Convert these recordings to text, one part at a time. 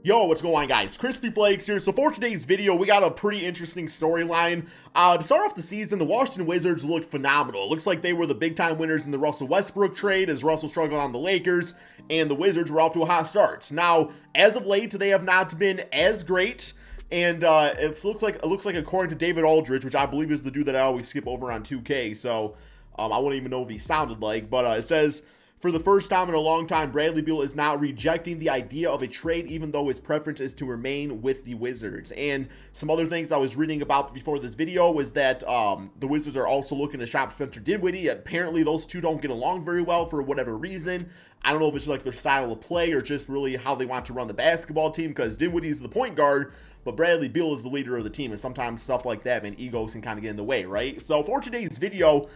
Yo, what's going on, guys? Crispy Flakes here. So for today's video, we got a pretty interesting storyline. To start off the season, the Washington Wizards looked phenomenal. It looks like they were the big-time winners in the Russell Westbrook trade as Russell struggled on the Lakers, and the Wizards were off to a hot start. Now, as of late, they have not been as great, and it looks like according to David Aldridge, which I believe is the dude that I always skip over on 2K, so I wouldn't even know what he sounded like, but it says, for the first time in a long time, Bradley Beal is now rejecting the idea of a trade, even though his preference is to remain with the Wizards. And some other things I was reading about before this video was that the Wizards are also looking to shop Spencer Dinwiddie. Apparently, those two don't get along very well for whatever reason. I don't know if it's like their style of play or just really how they want to run the basketball team, because Dinwiddie's the point guard, but Bradley Beal is the leader of the team, and sometimes stuff like that, man, egos can kind of get in the way, right? So for today's video,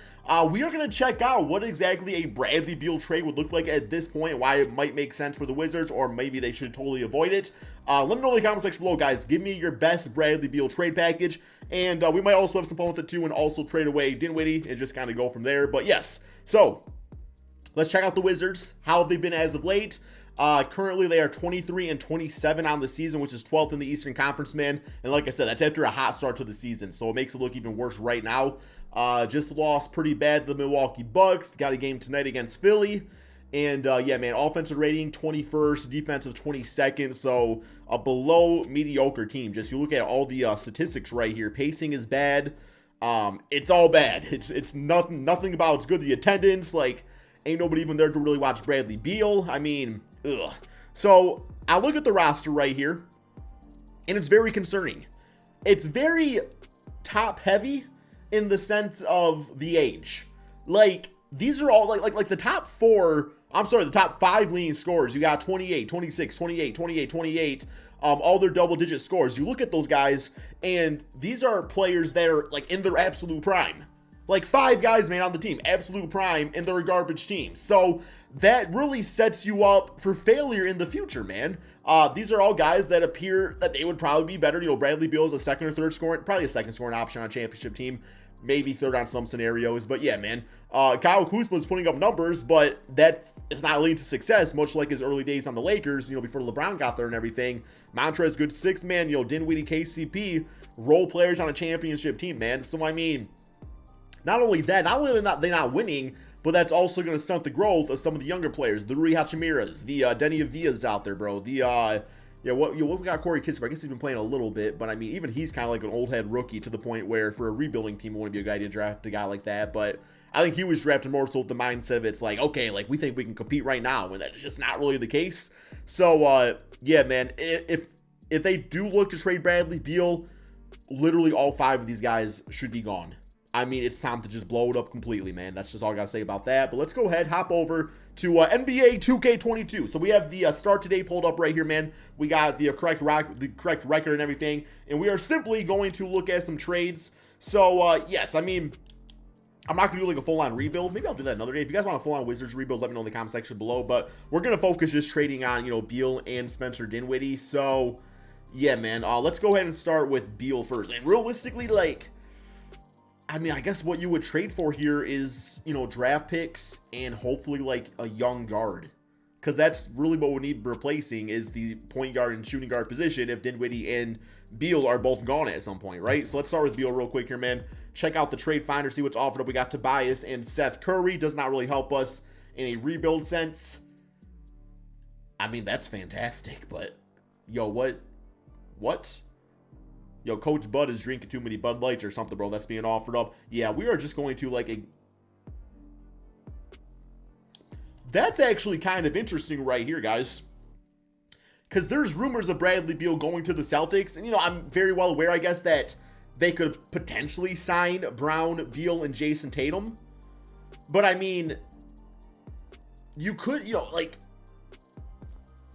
we are going to check out what exactly a Bradley Beal trade would look like at this point, why it might make sense for the Wizards, or maybe they should totally avoid it. Let me know in the comment section below, guys. Give me your best Bradley Beal trade package, and we might also have some fun with it too, and also trade away Dinwiddie and just kind of go from there. But yes, so let's check out the Wizards. How have they been as of late? Currently, they are 23-27 on the season, which is 12th in the Eastern Conference, man. And like I said, that's after a hot start to the season, so it makes it look even worse right now. Just lost pretty bad to the Milwaukee Bucks. Got a game tonight against Philly. And yeah, man, offensive rating 21st, defensive 22nd, so a below mediocre team. Just you look at all the statistics right here. Pacing is bad. It's all bad. It's nothing about it's good. The attendance, like, ain't nobody even there to really watch Bradley Beal. I mean, ugh. So I look at the roster right here, and it's very concerning. It's very top heavy in the sense of the age. Like, these are all like the top four, I'm sorry, the top five leading scorers. You got 28, 26, 28, 28, 28, all their double digit scores. You look at those guys, and these are players that are like in their absolute prime. Like five guys, man, on the team, absolute prime, and they're a garbage team. So that really sets you up for failure in the future, man. These are all guys that appear that they would probably be better. You know, Bradley Beal is a second or third scoring, probably a second scoring option on a championship team, maybe third on some scenarios. But yeah, man, Kyle Kuzma is putting up numbers, but it's not leading to success, much like his early days on the Lakers, you know, before LeBron got there and everything. Montrez, good six man, you know, Dinwiddie, KCP, role players on a championship team, man. So, I mean, not only that, not only are they not winning, but that's also going to stunt the growth of some of the younger players, the Rui Hachimiras, the Denny Avias out there, bro. The yeah, what we got Corey Kispert. I guess he's been playing a little bit, but I mean, even he's kind of like an old head rookie to the point where for a rebuilding team, it wouldn't be a good idea to draft a guy like that. But I think he was drafted more so with the mindset of it's like, okay, like we think we can compete right now, when that's just not really the case. So yeah, man, if they do look to trade Bradley Beal, literally all five of these guys should be gone. I mean, it's time to just blow it up completely, man. That's just all I got to say about that. But let's go ahead, hop over to NBA 2K22. So we have the start today pulled up right here, man. We got the correct record and everything. And we are simply going to look at some trades. So, yes, I mean, I'm not going to do like a full-on rebuild. Maybe I'll do that another day. If you guys want a full-on Wizards rebuild, let me know in the comment section below. But we're going to focus just trading on, you know, Beal and Spencer Dinwiddie. So, yeah, man, let's go ahead and start with Beal first. And realistically, like, I mean, I guess what you would trade for here is, you know, draft picks and hopefully like a young guard. Because that's really what we need replacing is the point guard and shooting guard position if Dinwiddie and Beal are both gone at some point, right? So let's start with Beal real quick here, man. Check out the trade finder, see what's offered up. We got Tobias and Seth Curry. Does not really help us in a rebuild sense. I mean, that's fantastic, but yo, what? Yo, Coach Bud is drinking too many Bud Lights or something, bro. That's being offered up. Yeah, we are just going to like a... That's actually kind of interesting right here, guys. Because there's rumors of Bradley Beal going to the Celtics. And, you know, I'm very well aware, I guess, that they could potentially sign Brown, Beal, and Jason Tatum. But, I mean, you could, you know, like,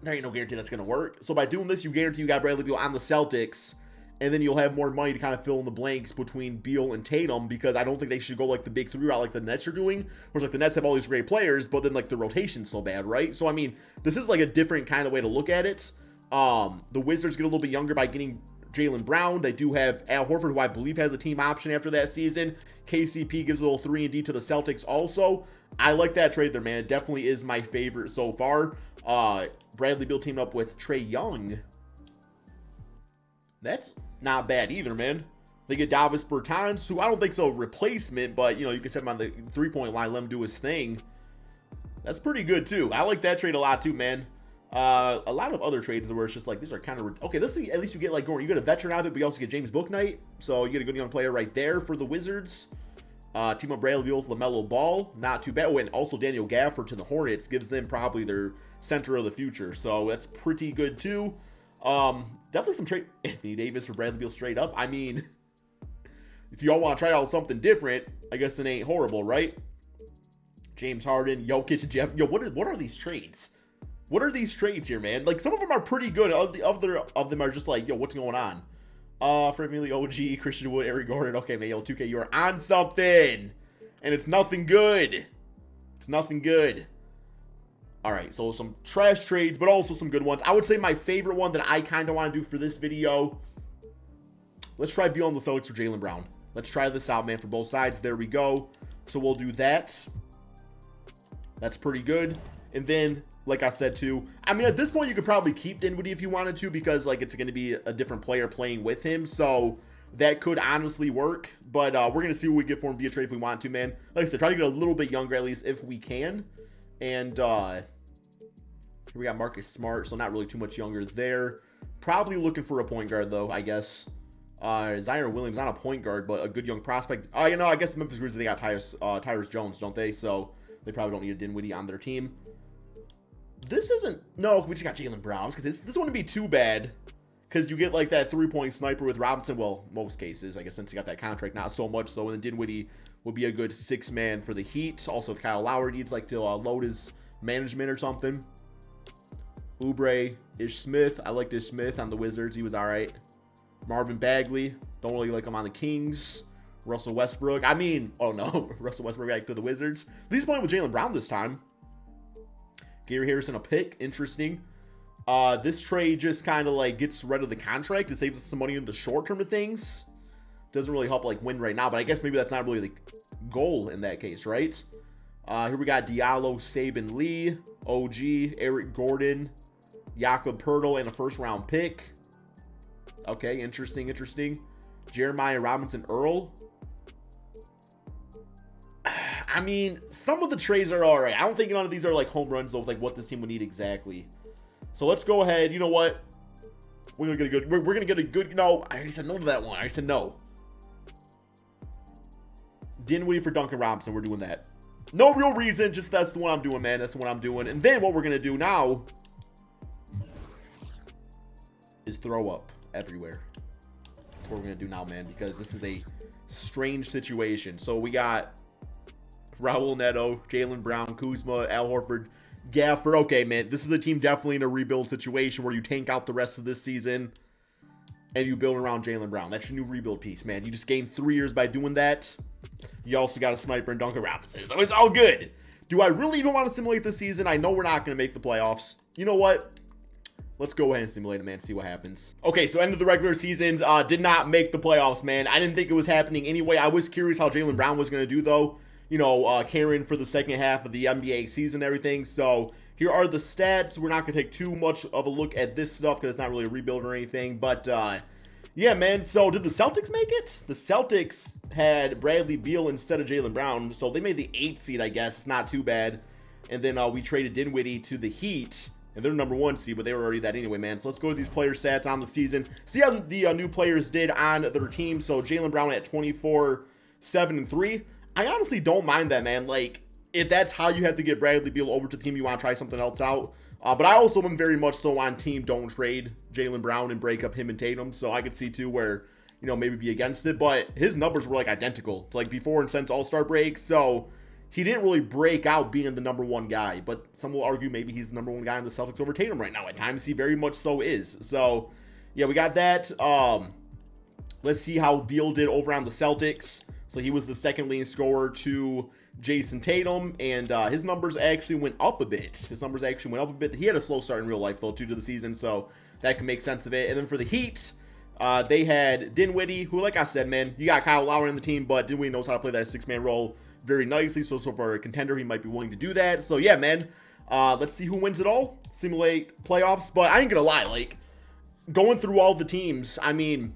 there ain't no guarantee that's going to work. So by doing this, you guarantee you got Bradley Beal on the Celtics. And then you'll have more money to kind of fill in the blanks between Beal and Tatum, because I don't think they should go like the big three route like the Nets are doing. Whereas like the Nets have all these great players, but then like the rotation's so bad, right? So I mean, this is like a different kind of way to look at it. The Wizards get a little bit younger by getting Jaylen Brown. They do have Al Horford, who I believe has a team option after that season. KCP gives a little 3-and-D to the Celtics also. I like that trade there, man. It definitely is my favorite so far. Bradley Beal teamed up with Trae Young. That's not bad either, man. They get Davis Bertans, who I don't think's a replacement, but, you know, you can set him on the three-point line, let him do his thing. That's pretty good, too. I like that trade a lot, too, man. A lot of other trades where it's just like, these are kind of... Okay, let's see. At least you get, like, you get a veteran out of it, but you also get James Bouknight. So you get a good young player right there for the Wizards. Team up Bradley Beal with LaMelo Ball. Not too bad. Oh, and also Daniel Gafford to the Hornets gives them probably their center of the future. So that's pretty good, too. Definitely some trade... Anthony Davis for Bradley Beal straight up. I mean... If y'all want to try out something different, I guess it ain't horrible, right? James Harden, Jokic, and Jeff. Yo, what are these trades? What are these trades here, man? Like, some of them are pretty good. Other of them are just like, yo, what's going on? Friendly OG, Christian Wood, Eric Gordon. Okay, man, yo, 2K, you are on something. And it's nothing good. It's nothing good. All right, so some trash trades, but also some good ones. I would say my favorite one that I kind of want to do for this video. Let's try Beal on the Celtics for Jaylen Brown. Let's try this out, man, for both sides. There we go. So we'll do that. That's pretty good. And then, like I said, too, I mean, at this point, you could probably keep Dinwiddle if you wanted to because, like, it's going to be a different player playing with him. So that could honestly work. But we're going to see what we get for him via trade if we want to, man. Like I said, try to get a little bit younger at least if we can. And here we got Marcus Smart, so not really too much younger there. Probably looking for a point guard, though, I guess. Zion Williams, not a point guard, but a good young prospect. You know, I guess Memphis Grizzlies, they got Tyrus Jones, don't they? So they probably don't need a Dinwiddie on their team. This isn't... No, we just got Jaylen Brown. This wouldn't be too bad because you get, like, that three-point sniper with Robinson. Well, most cases, I guess, since he got that contract, not so much so. And then Dinwiddie would be a good six-man for the Heat. Also, if Kyle Lowry needs, like, to load his management or something. Oubre, Ish Smith. I liked Ish Smith on the Wizards. He was all right. Marvin Bagley, don't really like him on the Kings. Russell Westbrook, I mean, oh no, Russell Westbrook back to the Wizards. He's playing with Jaylen Brown this time. Gary Harrison, a pick, interesting. This trade just kind of like gets rid of the contract. It saves us some money in the short term of things. Doesn't really help like win right now, but I guess maybe that's not really the goal in that case, right? Here we got Diallo, Saban Lee, OG, Eric Gordon, Jakob Poeltl, and a first round pick. Okay, interesting. Jeremiah Robinson Earl. I mean, some of the trades are all right. I don't think none of these are like home runs though, with like what this team would need exactly. So let's go ahead. You know what? We're gonna get a good. We're gonna get a good. No, I already said no to that one. I said no. Dinwiddie for Duncan Robinson. We're doing that. No real reason. Just that's the one I'm doing, man. That's the one I'm doing. And then what we're gonna do now is throw up everywhere. That's what we're gonna do now, man, because this is a strange situation. So we got Raul Neto, Jaylen Brown, Kuzma, Al Horford, Gafford. Okay, man, this is a team definitely in a rebuild situation where you tank out the rest of this season and you build around Jaylen Brown. That's your new rebuild piece, man. You just gained 3 years by doing that. You also got a sniper in Duncan Robinson. So it's all good. Do I really even want to simulate this season? I know we're not going to make the playoffs. You know what? Let's go ahead and simulate it, man. See what happens. Okay, so end of the regular seasons. Did not make the playoffs, man. I didn't think it was happening anyway. I was curious how Jaylen Brown was going to do, though. You know, carrying for the second half of the NBA season and everything. So here are the stats. We're not going to take too much of a look at this stuff because it's not really a rebuild or anything. But, yeah, man. So did the Celtics make it? The Celtics had Bradley Beal instead of Jaylen Brown. So they made the 8th seed, I guess. It's not too bad. And then we traded Dinwiddie to the Heat. And they're number 1 seed, but they were already that anyway, man. So let's go to these player stats on the season. See how the new players did on their team. So Jaylen Brown at 24, 7, and 3. I honestly don't mind that, man. Like, if that's how you have to get Bradley Beal over to the team, you want to try something else out. But I also am very much so on team don't trade Jaylen Brown and break up him and Tatum. So I could see, too, where, you know, maybe be against it. But his numbers were, like, identical to, like, before and since All-Star break. So he didn't really break out being the number 1 guy, but some will argue maybe he's the number 1 guy in the Celtics over Tatum right now. At times, he very much so is. So, yeah, we got that. Let's see how Beal did over on the Celtics. So he was the second leading scorer to Jason Tatum, and his numbers actually went up a bit. He had a slow start in real life, though, too, to the season, so that can make sense of it. And then for the Heat, they had Dinwiddie, who, like I said, man, you got Kyle Lowry on the team, but Dinwiddie knows how to play that 6-man role very nicely. So for a contender, he might be willing to do that. So yeah, man, let's see who wins it all. Simulate playoffs. But I ain't gonna lie, like, going through all the teams, I mean,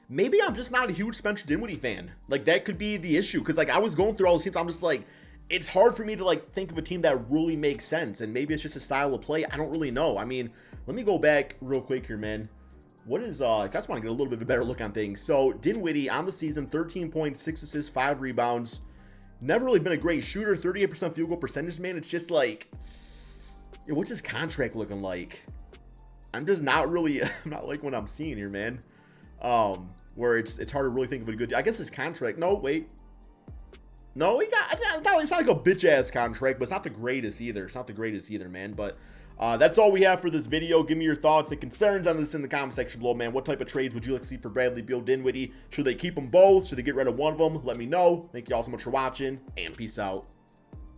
maybe I'm just not a huge Spencer Dinwiddie fan. Like, that could be the issue. Because, like, I was going through all the teams. I'm just like, it's hard for me to, like, think of a team that really makes sense. And maybe it's just a style of play. I don't really know. I mean, let me go back real quick here, man. What is, I just want to get a little bit of a better look on things. So, Dinwiddie on the season, 13 points, 6 assists, 5 rebounds. Never really been a great shooter, 38% field goal percentage, man. It's just like, what's his contract looking like? I'm just not really, I'm not like what I'm seeing here, man. Where it's hard to really think of a good, I guess his contract, no, wait. No, it's not like a bitch-ass contract, but it's not the greatest either. It's not the greatest either, man. But that's all we have for this video. Give me your thoughts and concerns on this in the comment section below, man. What type of trades would you like to see for Bradley Beal, Dinwiddie? Should they keep them both? Should they get rid of one of them? Let me know. Thank you all so much for watching, and peace out.